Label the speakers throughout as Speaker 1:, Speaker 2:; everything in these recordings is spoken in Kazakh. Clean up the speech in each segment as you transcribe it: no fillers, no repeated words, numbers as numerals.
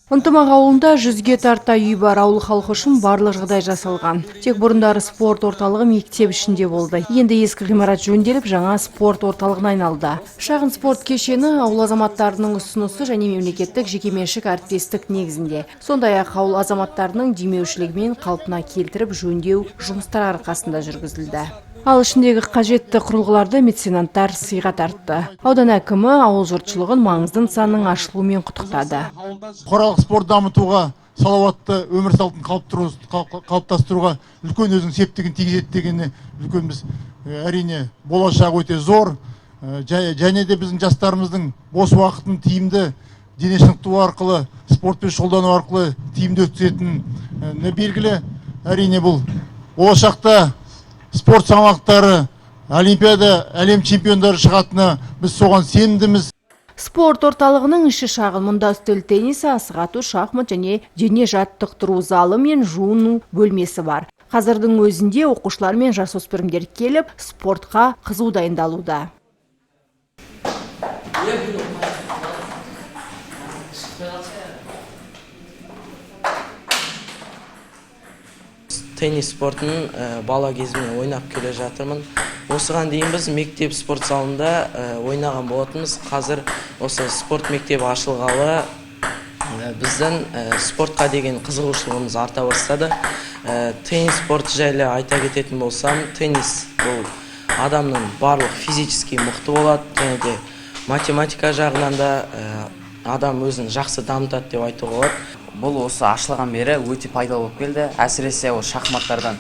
Speaker 1: Ынтымақ ауылында 100-ге тарта үй бар, ауыл халқы үшін барлық жағдай жасалған. Тек бұрындары спорт орталығы мектеп ішінде болды. Енді ескі ғимарат жөнделіп, жаңа спорт орталығына айналды. Шағын спорт кешені ауыл азаматтарының ұсынысы және мемлекеттік жекеменшік әріптестік негізінде. Сондай-ақ ауыл азаматтарының демеушілігімен қалпына келтіріп жөндеу жұмыстары арқасында жүргізілді. Ал ішіндегі қажетті құрылғыларды меценаттар сыйға тартты. Аудан әкімі ауыл жұртшылығын маңызды нысанның ашылуымен құттықтады.
Speaker 2: Бұқаралық спорт дамытуға, салауатты өмір салтын қалыптастыруға үлкен өзінің септігін тигізеді дегеніне үлкен біз әрине болашағы өте зор. Және де біздің жастарымыздың бос уақытын тиімді дене шынықтыру арқылы, спортпен шұғылдану арқылы тиімді өткізетіні белгілі. Әрине бұл болашақта спорт саңлақтары, олимпиада, әлем чемпиондары шығатыны біз соған сенімдіміз.
Speaker 1: Спорт орталығының іші шағын, мұнда үстел теннисі, асық ату, шахмат және дене жаттықтыру залы мен жуыну бөлмесі бар. Қазірдің өзінде оқушылар мен жасөспірімдер келіп, спортқа қызу дайындалуда.
Speaker 3: Теннис спортын бала кезімнен ойнап келе жатырмын. Осыған дейін біз мектеп спорт залында ойнаған болатынбыз. Қазір осы спорт мектебі ашылғалы біздің спортқа деген қызығушылығымыз арта бастады. Теннис спорты жайлы айта кететін болсам, теннис бұл адамның барлық физически мықты болады, және де математика жағынан да адам өзін жақсы дамытады деп айтуға болады.
Speaker 4: Бұл осы ашылған бері өте пайдалы болып келді. Әсіресе шахматтардан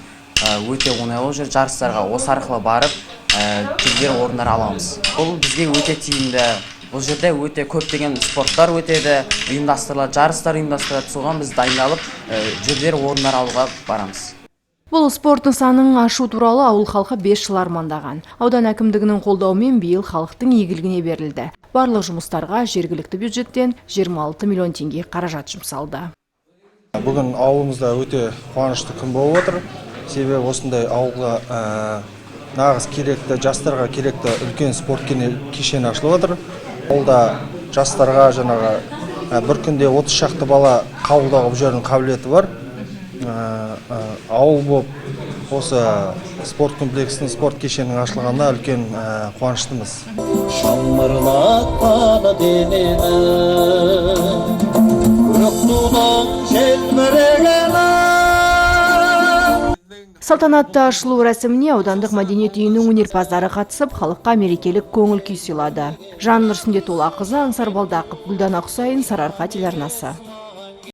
Speaker 4: өте оңай болып жүр. Жарыстарға осы арқылы барып жүлделі орындар аламыз. Бұл бізге өте тиімді. Бұл жерде өте көптеген спорттар өтеді, ұйымдастырылады, жарыстар ұйымдастырылады. Соған біз дайындалып жүлделі орындар алуға барамыз.
Speaker 1: Бұл спорт нысанын ашу туралы ауыл халқы 5 жыл армандаған. Аудан әкімдігінің қолдауымен биыл халықтың игілігіне берілді. Барлық жұмыстарға жергілікті бюджеттен 26 миллион теңге қаражат жұмсалды.
Speaker 5: Бүгін ауылымызда өте қуанышты күн болып отыр. Себебі осындай ауылға нағыз керекті, жастарға керекті үлкен спорт кешені ашылып отыр. Олда жастарға жаңағы бір күнде 30 шақты бала қабылдауға жүрген қабілеті бар. Ауыл болып осы спорт комплексінің, спорт кешенінің ашылғанына үлкен қуаныштымыз.
Speaker 6: Шамырлатпады денені, көктудың желбірегені.
Speaker 1: Салтанатты ашылу рәсіміне аудандық мәдениет үйінің өнерпаздары қатысып, халыққа мерекелік көңіл күй сыйлады. Жан Нұрсінде Толақызы, Аңсар Балдақов, Гүлдана Құсайын, Сарыарқа телеарнасы.